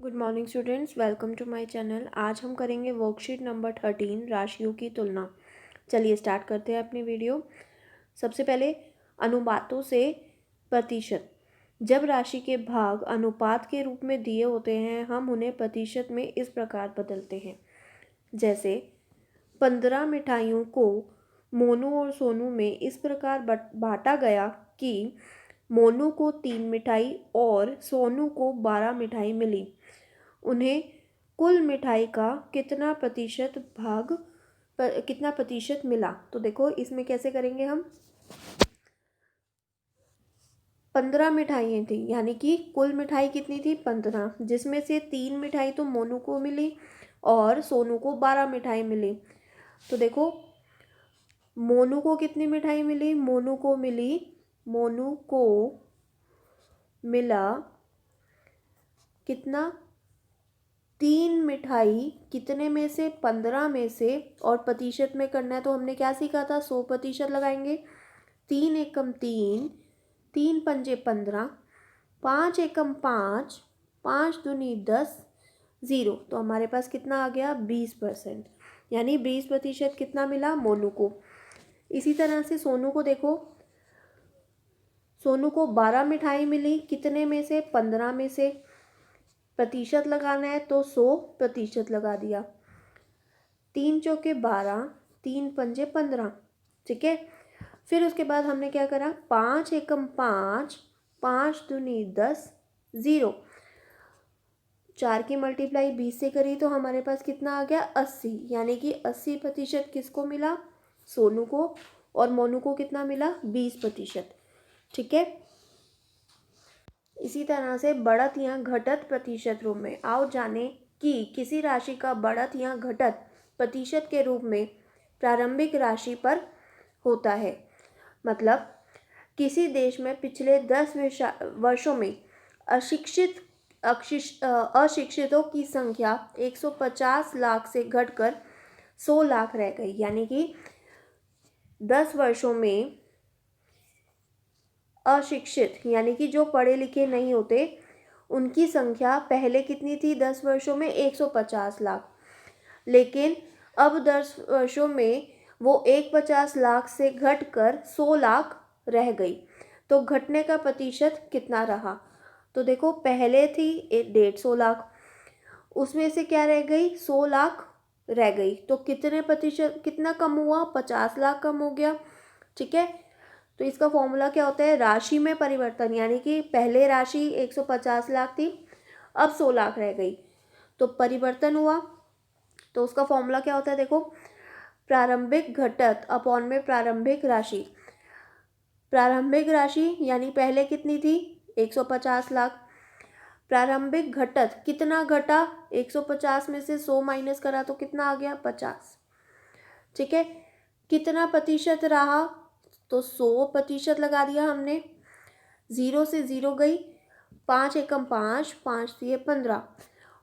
Good morning students, welcome to my channel. आज हम करेंगे वर्कशीट नंबर 13 राशियों की तुलना। चलिए स्टार्ट करते हैं अपनी वीडियो। सबसे पहले अनुपातों से प्रतिशत। जब राशि के भाग अनुपात के रूप में दिए होते हैं हम उन्हें प्रतिशत में इस प्रकार बदलते हैं। जैसे 15 मिठाइयों को मोनू और सोनू में इस प्रकार बांटा गया कि मोनू को 3 मिठाई और सोनू को 12 मिठाई मिली। उन्हें कुल मिठाई का कितना प्रतिशत मिला। तो देखो इसमें कैसे करेंगे हम। 15 मिठाइयाँ थी, यानी कि कुल मिठाई कितनी थी 15, जिसमें से 3 मिठाई तो मोनू को मिली और सोनू को 12 मिठाई मिली। तो देखो मोनू को कितनी मिठाई मिली, मोनू को मिला कितना, 3 मिठाई। कितने में से, 15 में से। और प्रतिशत में करना है तो हमने क्या सीखा था, 100% लगाएंगे। 3 एकम 3, 3 पंजे 15, 5 एकम 5, 5 दूनी 10, 0। तो हमारे पास कितना आ गया, 20%। यानी 20% कितना मिला, मोनू को। इसी तरह से सोनू को देखो, सोनू को 12 मिठाई मिली, कितने में से, 15 में से। प्रतिशत लगाना है तो 100% लगा दिया। 3 चौके 12, 3 पंजे 15, ठीक है। फिर उसके बाद हमने क्या करा, 5 एकम 5, 5 दूनी 10, 0। 4 की मल्टीप्लाई 20 से करी तो हमारे पास कितना आ गया, 80। यानी कि 80% किसको मिला, सोनू को। और मोनू को कितना मिला, 20%, ठीक है। इसी तरह से बढ़त या घटत प्रतिशत रूप में। आओ जाने कि किसी राशि का बढ़त या घटत प्रतिशत के रूप में प्रारंभिक राशि पर होता है। मतलब किसी देश में पिछले 10 वर्षों में अशिक्षितों की संख्या 150 लाख से घटकर 100 लाख रह गई। यानी कि 10 वर्षों में अशिक्षित यानी कि जो पढ़े लिखे नहीं होते उनकी संख्या पहले कितनी थी, 10 वर्षों में 150 लाख। लेकिन अब 10 वर्षों में वो 150 लाख से घटकर 100 लाख रह गई। तो घटने का प्रतिशत कितना रहा। तो देखो पहले थी 150 लाख, उसमें से क्या रह गई, 100 लाख रह गई। तो कितने प्रतिशत, कितना कम हुआ, 50 लाख कम हो गया, ठीक है। तो इसका फॉर्मूला क्या होता है, राशि में परिवर्तन। यानी कि पहले राशि 150 लाख थी, अब 100 लाख रह गई, तो परिवर्तन हुआ। तो उसका फॉर्मूला क्या होता है, देखो, प्रारंभिक घटत अपॉन में प्रारंभिक राशि। प्रारंभिक राशि यानी पहले कितनी थी, 150 लाख। प्रारंभिक घटत कितना घटा, 150 में से 100 माइनस करा तो कितना आ गया, 50, ठीक है। कितना प्रतिशत रहा, तो 100% लगा दिया हमने। 0 से 0 गई, 5 एकम 5, 5 दिए 15।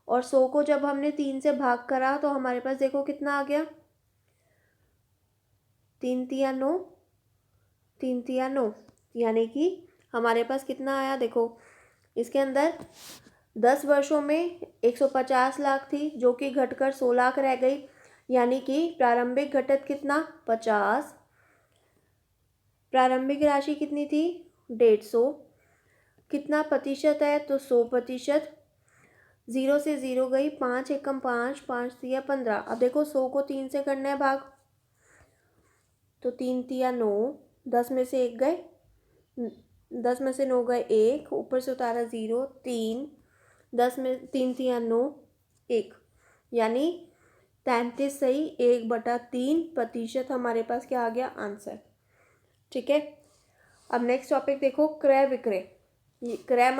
और 100 को जब हमने 3 से भाग करा तो हमारे पास देखो कितना आ गया, 3 तिया 9, 3 तिया 9। यानी कि हमारे पास कितना आया, देखो इसके अंदर 10 वर्षों में 150 लाख थी जो कि घटकर 100 लाख रह गई। यानी कि प्रारंभिक घटत कितना, 50। प्रारंभिक राशि कितनी थी, 150। कितना प्रतिशत है, तो 100%। 0 से 0 गई, 5 एकम 5, 5 तिया 15। अब देखो 100 को 3 से करना है भाग, तो 3 तिया 9, 10 में से 1 गए, 10 में से 9 गए 1, ऊपर से उतारा 0, 3, 10 में 3 तिया 9, 1। यानी 33 सही 1/3% हमारे पास क्या आ गया, आंसर, ठीक है। अब नेक्स्ट टॉपिक देखो, क्रय विक्रय। क्रय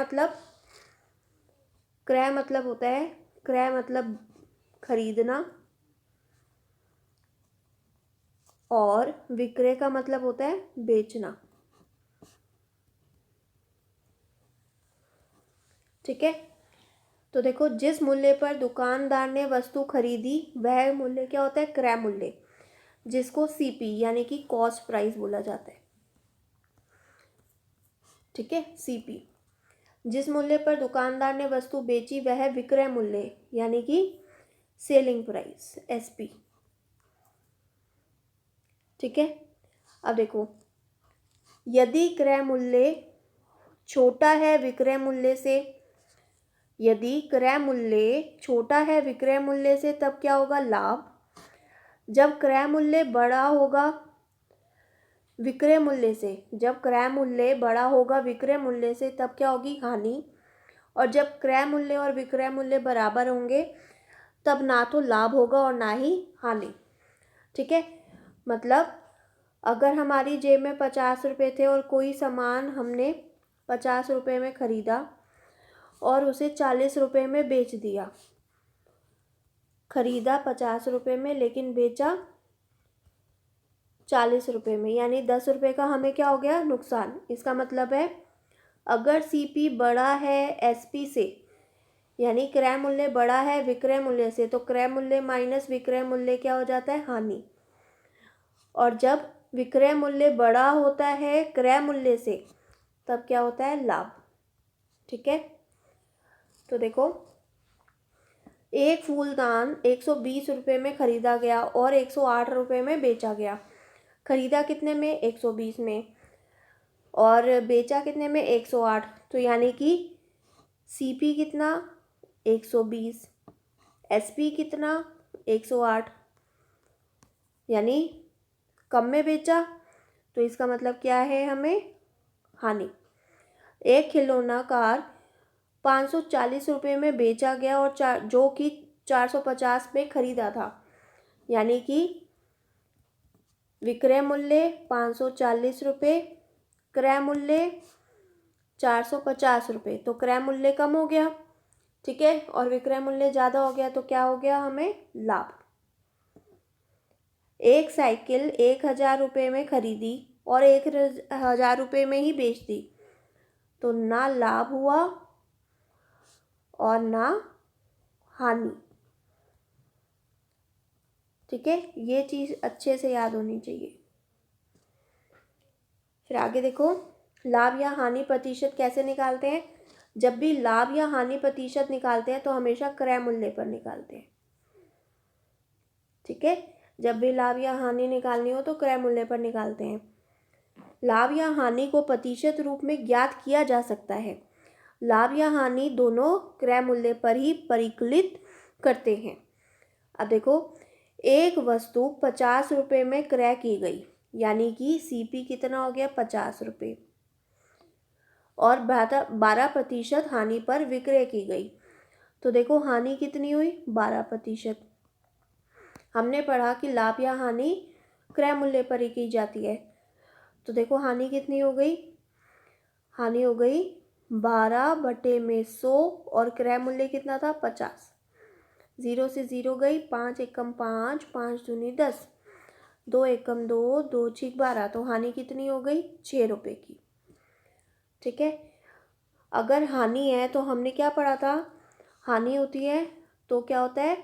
मतलब होता है, क्रय मतलब खरीदना, और विक्रय का मतलब होता है बेचना, ठीक है। तो देखो जिस मूल्य पर दुकानदार ने वस्तु खरीदी वह मूल्य क्या होता है, क्रय मूल्य, जिसको सीपी यानी कि कॉस्ट प्राइस बोला जाता है, ठीक है, सीपी। जिस मूल्य पर दुकानदार ने वस्तु बेची वह विक्रय मूल्य यानी कि सेलिंग प्राइस SP। ठीक है, अब देखो, यदि क्रय मूल्य छोटा है विक्रय मूल्य से, यदि क्रय मूल्य छोटा है विक्रय मूल्य से तब क्या होगा? लाभ। जब क्रय मूल्य बड़ा होगा विक्रय मूल्य से, जब क्रय मूल्य बड़ा होगा विक्रय मूल्य से तब क्या होगी? हानि। और जब क्रय मूल्य और विक्रय मूल्य बराबर होंगे तब ना तो लाभ होगा और ना ही हानि। ठीक है, मतलब अगर हमारी जेब में 50 रुपये थे और कोई सामान हमने 50 रुपये में ख़रीदा और उसे 40 रुपये में बेच दिया, खरीदा 50 रुपये में लेकिन बेचा 40 रुपये में, यानी 10 रुपये का हमें क्या हो गया? नुकसान। इसका मतलब है अगर CP बड़ा है SP से, यानी क्रय मूल्य बड़ा है विक्रय मूल्य से, तो क्रय मूल्य माइनस विक्रय मूल्य क्या हो जाता है? हानि। और जब विक्रय मूल्य बड़ा होता है क्रय मूल्य से तब क्या होता है? लाभ। ठीक है, तो देखो, एक फूलदान 120 रुपये में ख़रीदा गया और 108 रुपये में बेचा गया। खरीदा कितने में? 120 में, और बेचा कितने में? 108। तो यानी कि CP कितना? 120, SP कितना? 108, यानी कम में बेचा, तो इसका मतलब क्या है? हमें हानि। एक खिलौना कार 540 रुपये में बेचा गया और जो कि 450 में ख़रीदा था, यानी कि विक्रय मूल्य 540 रुपये, क्रय मूल्य 450 रुपये, तो क्रय मूल्य कम हो गया। ठीक है, और विक्रय मूल्य ज़्यादा हो गया तो क्या हो गया? हमें लाभ। एक साइकिल 1000 रुपये में ख़रीदी और 1000 रुपये में ही बेच दी, तो ना लाभ हुआ और ना हानि। ठीक है, ये चीज़ अच्छे से याद होनी चाहिए। फिर आगे देखो, लाभ या हानि प्रतिशत कैसे निकालते हैं? जब भी लाभ या हानि प्रतिशत निकालते हैं तो हमेशा क्रय मूल्य पर निकालते हैं। ठीक है, जब भी लाभ या हानि निकालनी हो तो क्रय मूल्य पर निकालते हैं। लाभ या हानि को प्रतिशत रूप में ज्ञात किया जा सकता है। लाभ या हानि दोनों क्रय मूल्य पर ही परिकलित करते हैं। अब देखो, एक वस्तु 50 रुपये में क्रय की गई, यानी कि CP कितना हो गया? 50 रुपये, और 12% हानि पर विक्रय की गई, तो देखो हानि कितनी हुई? 12%। हमने पढ़ा कि लाभ या हानि क्रय मूल्य पर ही की जाती है, तो देखो हानि कितनी हो गई? हानि हो गई 12/100, और क्रय मूल्य कितना था? 50। 0 से 0 गई, 5 एकम 5, 5 दूनी 10, 2 एकम 2, 2 छीक 12, तो हानि कितनी हो गई? 6 रुपये की। ठीक है, अगर हानि है तो हमने क्या पढ़ा था? हानि होती है तो क्या होता है?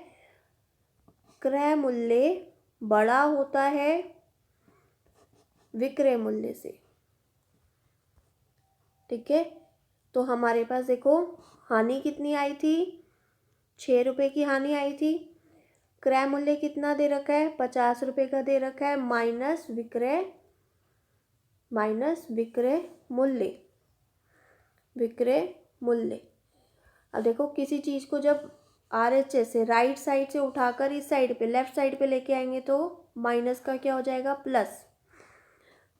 क्रय मूल्य बड़ा होता है विक्रय मूल्य से। ठीक है, तो हमारे पास देखो हानि कितनी आई थी? 6 रुपये की हानि आई थी। क्रय मूल्य कितना दे रखा है? 50 रुपये का दे रखा है, माइनस विक्रय मूल्य, विक्रय मूल्य। अब देखो, किसी चीज़ को जब RHS से राइट साइड से उठाकर इस साइड पे लेफ्ट साइड पे लेके आएंगे तो माइनस का क्या हो जाएगा? प्लस।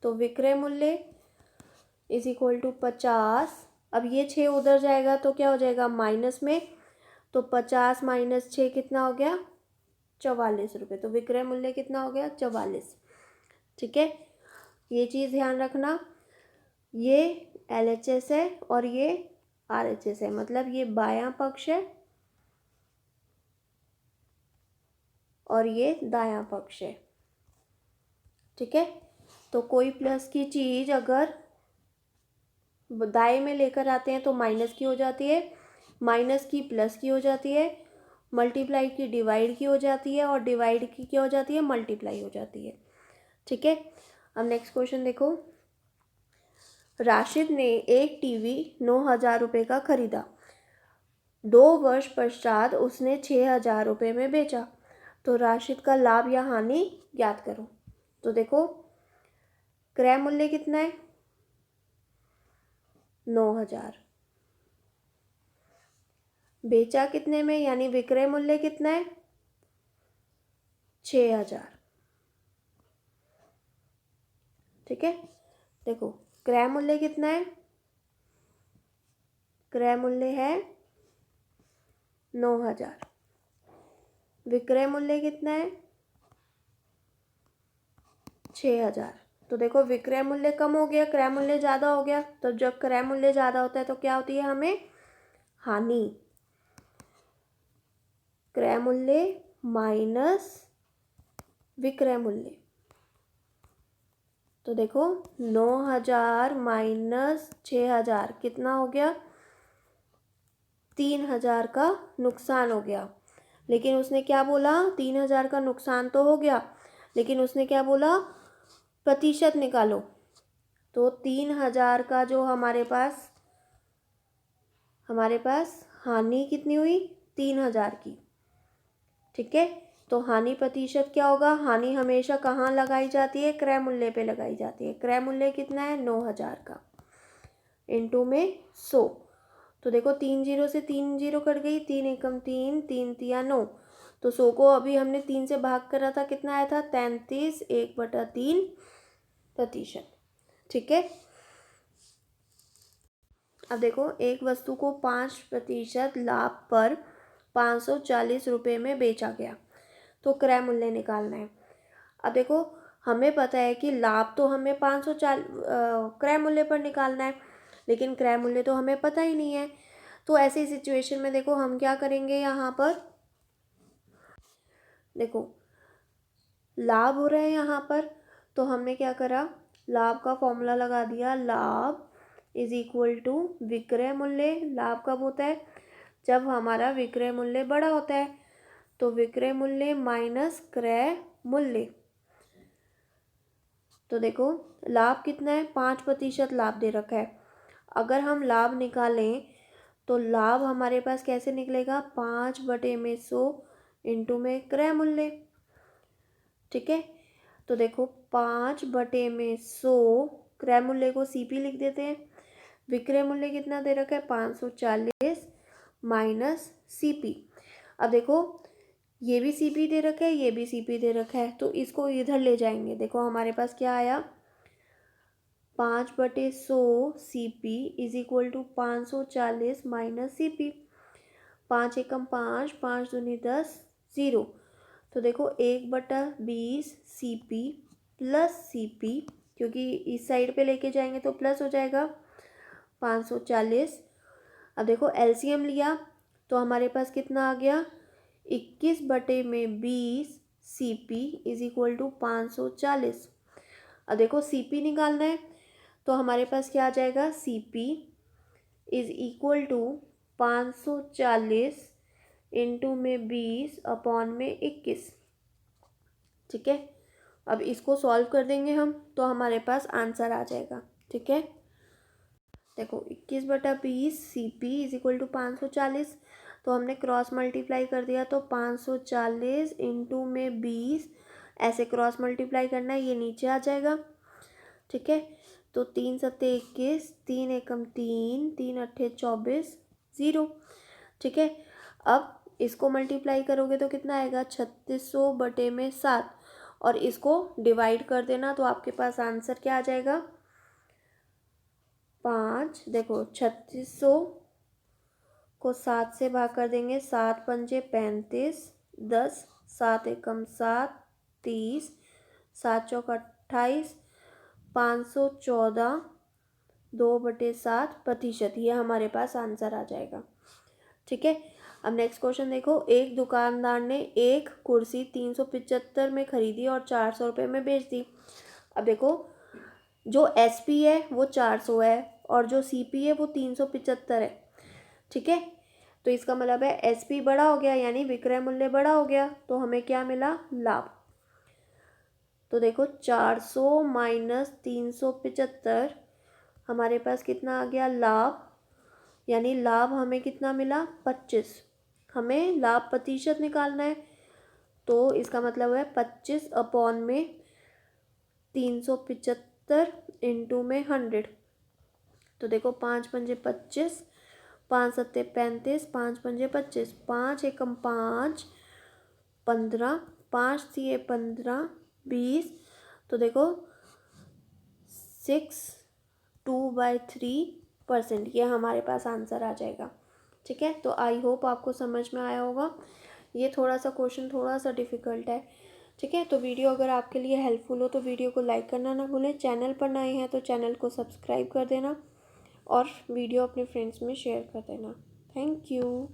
तो विक्रय मूल्य इज इक्वल टू 50। अब ये 6 उधर जाएगा तो क्या हो जाएगा? माइनस में, तो 50 माइनस 6 कितना हो गया? 44 रुपये। तो विक्रय मूल्य कितना हो गया? 44। ठीक है, ये चीज़ ध्यान रखना, ये LHS है और ये RHS है, मतलब ये बायां पक्ष है और ये दायां पक्ष है। ठीक है, तो कोई प्लस की चीज़ अगर दाएं में लेकर आते हैं तो माइनस की हो जाती है, माइनस की प्लस की हो जाती है, मल्टीप्लाई की डिवाइड की हो जाती है, और डिवाइड की क्या हो जाती है? मल्टीप्लाई हो जाती है। ठीक है, अब नेक्स्ट क्वेश्चन देखो, राशिद ने एक टीवी 9,000 रुपये का खरीदा। 2 वर्ष पश्चात उसने 6,000 रुपये में बेचा। तो राशिद का लाभ या हानि ज्ञात करो। तो देखो क्रय मूल्य कितना है 9,000, बेचा कितने में यानी विक्रय मूल्य कितना है 6,000। ठीक है, देखो क्रय मूल्य कितना है, क्रय मूल्य है 9,000, विक्रय मूल्य कितना है 6,000। तो देखो विक्रय मूल्य कम हो गया, क्रय मूल्य ज़्यादा हो गया। तो जब क्रय मूल्य ज़्यादा होता है तो क्या होती है हमें हानि। क्रय मूल्य माइनस विक्रय मूल्य। तो देखो 9,000 माइनस 6,000 कितना हो गया 3,000 का नुकसान हो गया। लेकिन उसने क्या बोला 3,000 का नुकसान तो हो गया, लेकिन उसने क्या बोला प्रतिशत निकालो। तो 3,000 का जो हमारे पास हानि कितनी हुई 3,000 की। ठीक है, तो हानि प्रतिशत क्या होगा, हानि हमेशा कहाँ लगाई जाती है क्रय मूल्य पे लगाई जाती है। क्रय मूल्य कितना है 9,000 का, इंटू में 100। तो देखो 3 जीरो से 3 जीरो कट गई, 3 एकम 3, 3 तिया 9। तो 100 को अभी हमने 3 से भाग करा था, कितना आया था 33, 1/3%। ठीक है, अब देखो एक वस्तु को 5% लाभ पर 540 रुपये में बेचा गया। तो क्रय मूल्य निकालना है। अब देखो हमें पता है कि लाभ तो हमें 540 क्रय मूल्य पर निकालना है, लेकिन क्रय मूल्य तो हमें पता ही नहीं है। तो ऐसी सिचुएशन में देखो हम क्या करेंगे, यहाँ पर देखो लाभ हो रहे हैं यहाँ पर, तो हमने क्या करा लाभ का फॉर्मूला लगा दिया, लाभ इज इक्वल टू विक्रय मूल्य। लाभ कब होता है जब हमारा विक्रय मूल्य बड़ा होता है। तो विक्रय मूल्य माइनस क्रय मूल्य। तो देखो लाभ कितना है 5% लाभ दे रखा है। अगर हम लाभ निकालें तो लाभ हमारे पास कैसे निकलेगा 5/100 इंटू में क्रय मूल्य। ठीक है, तो देखो 5/100 क्रय मूल्य को सीपी लिख देते हैं। विक्रय मूल्य कितना दे रखा है 540 माइनस सीपी। अब देखो ये भी सीपी दे रखा है, ये भी सीपी दे रखा है, तो इसको इधर ले जाएंगे। देखो हमारे पास क्या आया 5/100 CP is equal to 540 minus CP. 5 एकम 5, 5 दूनी 10, 0। तो देखो 1/20 सीपी प्लस सीपी, क्योंकि इस साइड पे लेके जाएंगे तो प्लस हो जाएगा 540। अब देखो एलसीएम लिया तो हमारे पास कितना आ गया 21/20 सीपी इज इक्वल टू 540। अब देखो सीपी निकालना है तो हमारे पास क्या आ जाएगा CP is equal to 540 into में 20 अपॉन में 21। ठीक है, अब इसको सॉल्व कर देंगे हम तो हमारे पास आंसर आ जाएगा। ठीक है, देखो 21/20 सीपी इज इक्वल टू 540, तो हमने क्रॉस मल्टीप्लाई कर दिया तो 540 इंटू में 20 ऐसे क्रॉस मल्टीप्लाई करना है, ये नीचे आ जाएगा। ठीक है, तो 3 सत्ते 21, 3 एकम 3, 3 अट्ठे 24, 0। ठीक है, अब इसको मल्टीप्लाई करोगे तो कितना आएगा 3600/7 और इसको डिवाइड कर देना तो आपके पास आंसर क्या आ जाएगा 5। देखो 3600 को 7 से भाग कर देंगे, 7 पंजे 35, 10, 7 एकम 7, 30, 7 चौक 28, 514 2/7%। ये हमारे पास आंसर आ जाएगा। ठीक है, अब नेक्स्ट क्वेश्चन देखो, एक दुकानदार ने एक कुर्सी 375 में खरीदी और 400 रुपये में बेच दी। अब देखो जो एसपी है वो 400 है और जो सीपी है वो 375 है। ठीक है, तो इसका मतलब है एसपी बड़ा हो गया यानी विक्रय मूल्य बड़ा हो गया, तो हमें क्या मिला लाभ। तो देखो 400 माइनस 375 हमारे पास कितना आ गया लाभ, यानी लाभ हमें कितना मिला 25। हमें लाभ प्रतिशत निकालना है, तो इसका मतलब है 25 अपॉन में 375 इंटू में 100। तो देखो 5 पंजे 25, 5 सत्ते 35, 5 पंजे 25, 5 एकम 5, 15, 5 दिए 15, 20। तो देखो 62/3%, ये हमारे पास आंसर आ जाएगा। ठीक है, तो आई होप आपको समझ में आया होगा। ये थोड़ा सा क्वेश्चन थोड़ा सा डिफ़िकल्ट है। ठीक है, तो वीडियो अगर आपके लिए हेल्पफुल हो तो वीडियो को लाइक करना ना भूलें। चैनल पर नए हैं तो चैनल को सब्सक्राइब कर देना और वीडियो अपने फ्रेंड्स में शेयर कर देना। Thank you.